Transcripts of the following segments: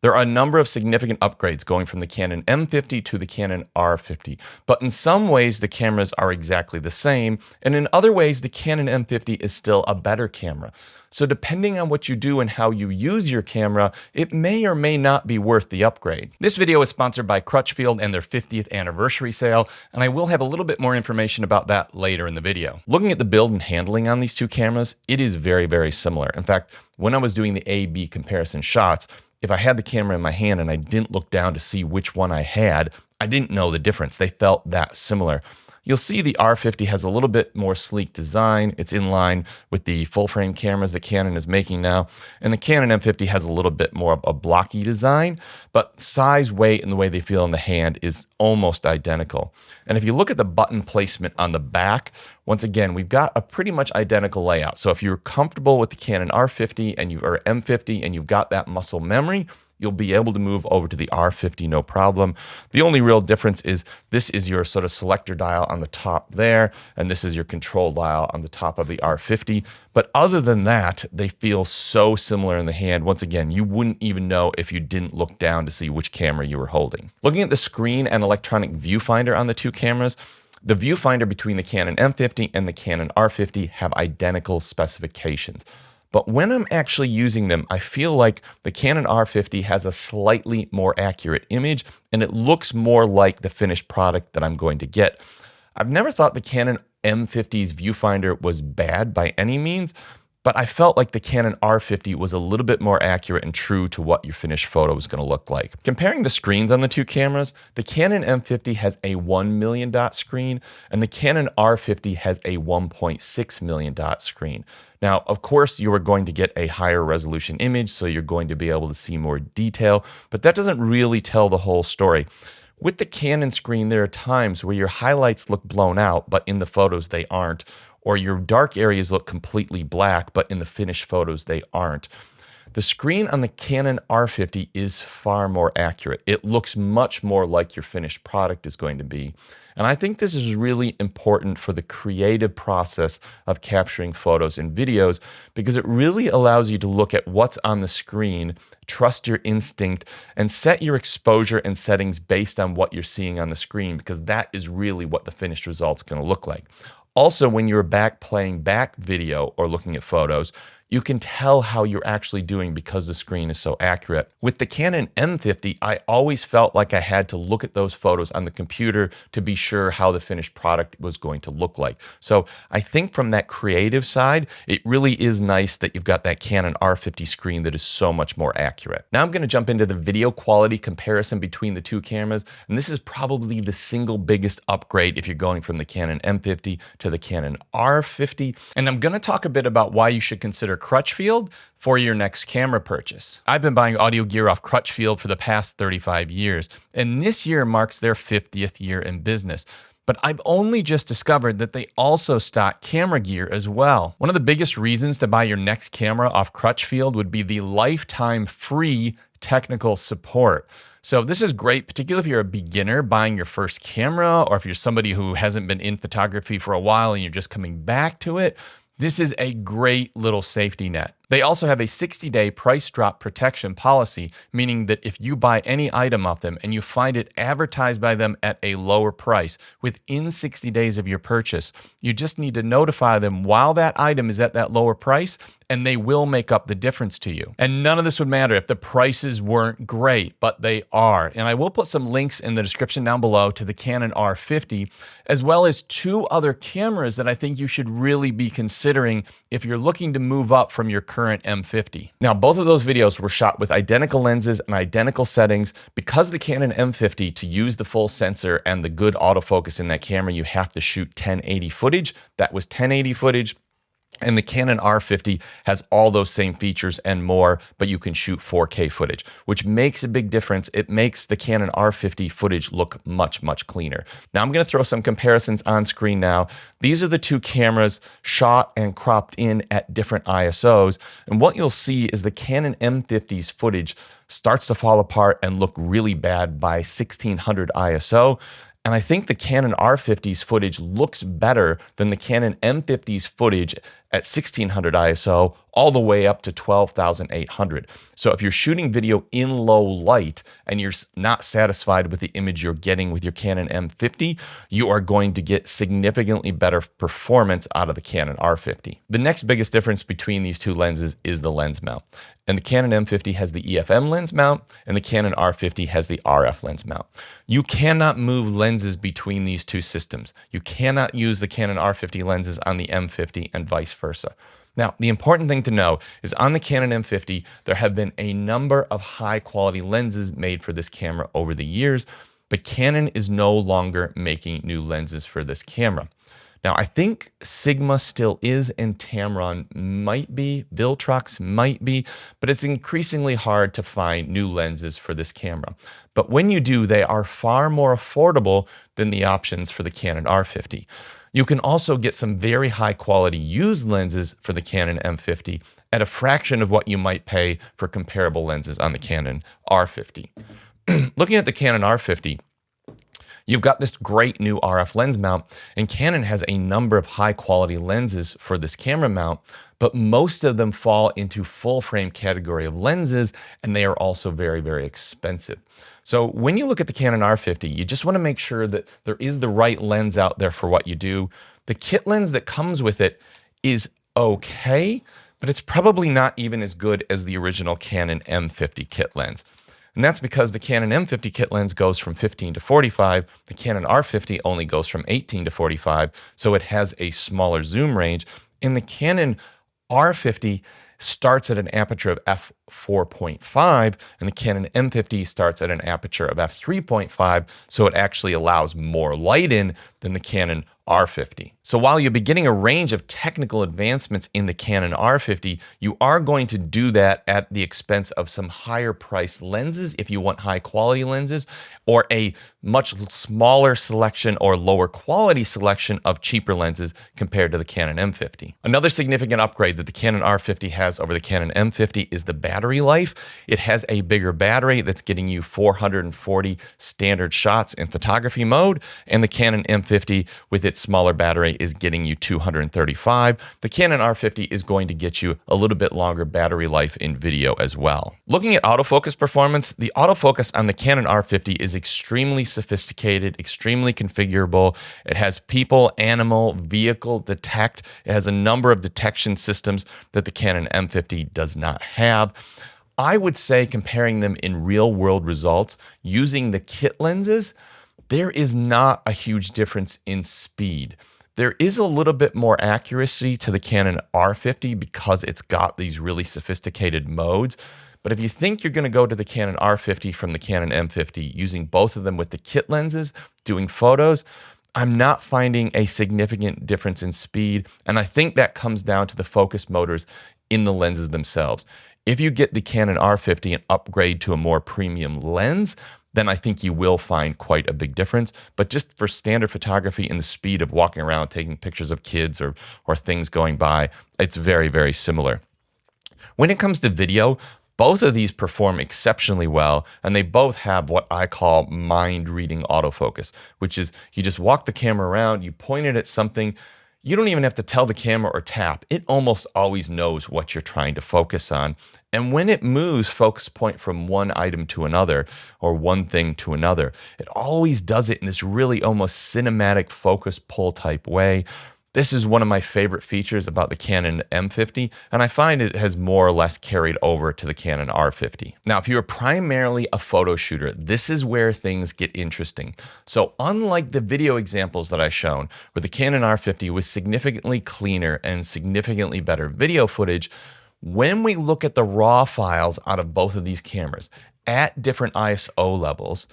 There are a number of significant upgrades going from the Canon M50 to the Canon R50, but in some ways the cameras are exactly the same, and in other ways the Canon M50 is still a better camera. So depending on what you do and how you use your camera, it may or may not be worth the upgrade. This video is sponsored by Crutchfield and their 50th anniversary sale, and I will have a little bit more information about that later in the video. Looking at the build and handling on these two cameras, it is very, very similar. In fact, when I was doing the A-B comparison shots, if I had the camera in my hand and I didn't look down to see which one I had, I didn't know the difference. They felt that similar. You'll see the R50 has a little bit more sleek design. It's in line with the full frame cameras that Canon is making now. And the Canon M50 has a little bit more of a blocky design, but size, weight, and the way they feel in the hand is almost identical. And if you look at the button placement on the back, once again, we've got a pretty much identical layout. So if you're comfortable with the Canon R50 or M50 and you've got that muscle memory, you'll be able to move over to the R50 no problem. The only real difference is this is your sort of selector dial on the top there, and this is your control dial on the top of the R50. But other than that, they feel so similar in the hand. Once again, you wouldn't even know if you didn't look down to see which camera you were holding. Looking at the screen and electronic viewfinder on the two cameras, the viewfinder between the Canon M50 and the Canon R50 have identical specifications. But when I'm actually using them, I feel like the Canon R50 has a slightly more accurate image and it looks more like the finished product that I'm going to get. I've never thought the Canon M50's viewfinder was bad by any means, but I felt like the Canon R50 was a little bit more accurate and true to what your finished photo is going to look like. Comparing the screens on the two cameras, the Canon M50 has a 1 million dot screen and the Canon R50 has a 1.6 million dot screen. Now, of course, you are going to get a higher resolution image, so you're going to be able to see more detail, but that doesn't really tell the whole story. With the Canon screen, there are times where your highlights look blown out, but in the photos they aren't, or your dark areas look completely black, but in the finished photos they aren't. The screen on the Canon R50 is far more accurate. It looks much more like your finished product is going to be. And I think this is really important for the creative process of capturing photos and videos because it really allows you to look at what's on the screen, trust your instinct, and set your exposure and settings based on what you're seeing on the screen because that is really what the finished result's going to look like. Also, when you're playing back video or looking at photos, you can tell how you're actually doing because the screen is so accurate. With the Canon M50, I always felt like I had to look at those photos on the computer to be sure how the finished product was going to look like. So I think from that creative side, it really is nice that you've got that Canon R50 screen that is so much more accurate. Now I'm going to jump into the video quality comparison between the two cameras, and this is probably the single biggest upgrade if you're going from the Canon M50 to the Canon R50. And I'm going to talk a bit about why you should consider Crutchfield for your next camera purchase. I've been buying audio gear off Crutchfield for the past 35 years, and this year marks their 50th year in business. But I've only just discovered that they also stock camera gear as well. One of the biggest reasons to buy your next camera off Crutchfield would be the lifetime free technical support. So this is great, particularly if you're a beginner buying your first camera, or if you're somebody who hasn't been in photography for a while and you're just coming back to it. This is a great little safety net. They also have a 60-day price drop protection policy, meaning that if you buy any item off them and you find it advertised by them at a lower price within 60 days of your purchase, you just need to notify them while that item is at that lower price, and they will make up the difference to you. And none of this would matter if the prices weren't great, but they are. And I will put some links in the description down below to the Canon R50, as well as two other cameras that I think you should really be considering if you're looking to move up from your current M50. Now, both of those videos were shot with identical lenses and identical settings. Because the Canon M50, to use the full sensor and the good autofocus in that camera, you have to shoot 1080 footage. That was 1080 footage. And the Canon R50 has all those same features and more, but you can shoot 4K footage, which makes a big difference. It makes the Canon R50 footage look much, much cleaner. Now I'm going to throw some comparisons on screen now. These are the two cameras shot and cropped in at different ISOs. And what you'll see is the Canon M50's footage starts to fall apart and look really bad by 1600 ISO. And I think the Canon R50's footage looks better than the Canon M50's footage at 1600 ISO all the way up to 12,800. So if you're shooting video in low light and you're not satisfied with the image you're getting with your Canon M50, you are going to get significantly better performance out of the Canon R50. The next biggest difference between these two lenses is the lens mount. And the Canon M50 has the EFM lens mount, and the Canon R50 has the RF lens mount. You cannot move lenses between these two systems. You cannot use the Canon R50 lenses on the M50 and vice versa. Now, the important thing to know is on the Canon M50, there have been a number of high-quality lenses made for this camera over the years, but Canon is no longer making new lenses for this camera. Now, I think Sigma still is, and Tamron might be, Viltrox might be, but it's increasingly hard to find new lenses for this camera. But when you do, they are far more affordable than the options for the Canon R50. You can also get some very high quality used lenses for the Canon M50 at a fraction of what you might pay for comparable lenses on the Canon R50. Looking at the Canon R50, you've got this great new RF lens mount, and Canon has a number of high quality lenses for this camera mount, but most of them fall into full frame category of lenses, and they are also very, very expensive. So when you look at the Canon R50, you just want to make sure that there is the right lens out there for what you do. The kit lens that comes with it is okay, but it's probably not even as good as the original Canon M50 kit lens. And that's because the Canon M50 kit lens goes from 15 to 45. The Canon R50 only goes from 18 to 45, so it has a smaller zoom range. And the Canon R50 starts at an aperture of f4.5, and the Canon M50 starts at an aperture of f3.5, so it actually allows more light in than the Canon R50. So while you'll be getting a range of technical advancements in the Canon R50, you are going to do that at the expense of some higher priced lenses if you want high quality lenses, or a much smaller selection or lower quality selection of cheaper lenses compared to the Canon M50. Another significant upgrade that the Canon R50 has over the Canon M50 is the battery life. It has a bigger battery that's getting you 440 standard shots in photography mode, and the Canon M50 with its smaller battery is getting you 235. The Canon R50 is going to get you a little bit longer battery life in video as well. Looking at autofocus performance, the autofocus on the Canon R50 is extremely sophisticated, extremely configurable. It has people, animal, vehicle detect. It has a number of detection systems that the Canon M50 does not have. I would say, comparing them in real world results using the kit lenses, there is not a huge difference in speed. There is a little bit more accuracy to the Canon R50 because it's got these really sophisticated modes. But if you think you're going to go to the Canon R50 from the Canon M50 using both of them with the kit lenses, doing photos, I'm not finding a significant difference in speed. And I think that comes down to the focus motors in the lenses themselves. If you get the Canon R50 and upgrade to a more premium lens, then I think you will find quite a big difference. But just for standard photography and the speed of walking around, taking pictures of kids or things going by, it's very, very similar. When it comes to video, both of these perform exceptionally well, and they both have what I call mind-reading autofocus, which is you just walk the camera around, you point it at something, you don't even have to tell the camera or tap. It almost always knows what you're trying to focus on. And when it moves focus point from one item to another or one thing to another, it always does it in this really almost cinematic focus pull type way. This is one of my favorite features about the Canon M50, and I find it has more or less carried over to the Canon R50. Now, if you're primarily a photo shooter, this is where things get interesting. So unlike the video examples that I've shown, where the Canon R50 was significantly cleaner and significantly better video footage, when we look at the raw files out of both of these cameras at different ISO levels,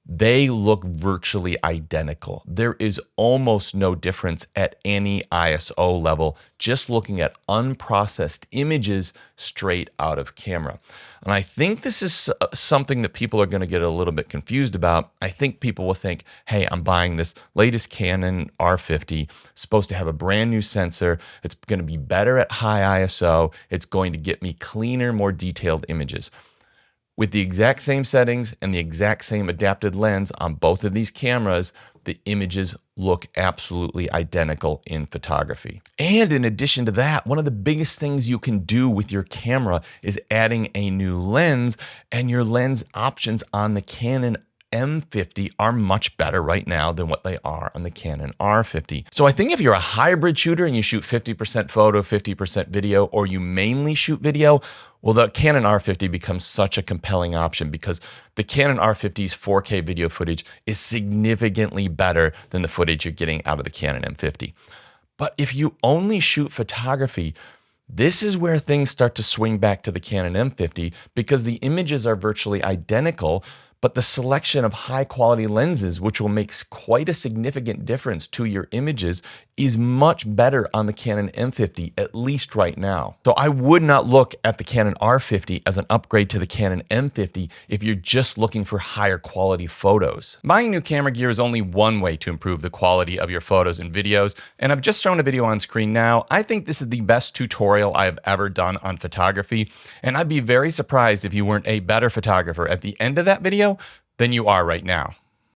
they look virtually identical. There is almost no difference at any ISO level, just looking at unprocessed images straight out of camera. And I think this is something that people are going to get a little bit confused about. I think people will think, hey, I'm buying this latest Canon R50, supposed to have a brand new sensor. It's going to be better at high ISO. It's going to get me cleaner, more detailed images. With the exact same settings and the exact same adapted lens on both of these cameras, the images look absolutely identical in photography. And in addition to that, one of the biggest things you can do with your camera is adding a new lens, and your lens options on the Canon M50 are much better right now than what they are on the Canon R50. So I think if you're a hybrid shooter and you shoot 50% photo, 50% video, or you mainly shoot video, well, the Canon R50 becomes such a compelling option because the Canon R50's 4K video footage is significantly better than the footage you're getting out of the Canon M50. But if you only shoot photography, this is where things start to swing back to the Canon M50 because the images are virtually identical, but the selection of high quality lenses, which will make quite a significant difference to your images, is much better on the Canon M50, at least right now. So I would not look at the Canon R50 as an upgrade to the Canon M50 if you're just looking for higher quality photos. Buying new camera gear is only one way to improve the quality of your photos and videos, and I've just shown a video on screen now. I think this is the best tutorial I've ever done on photography, and I'd be very surprised if you weren't a better photographer at the end of that video than you are right now.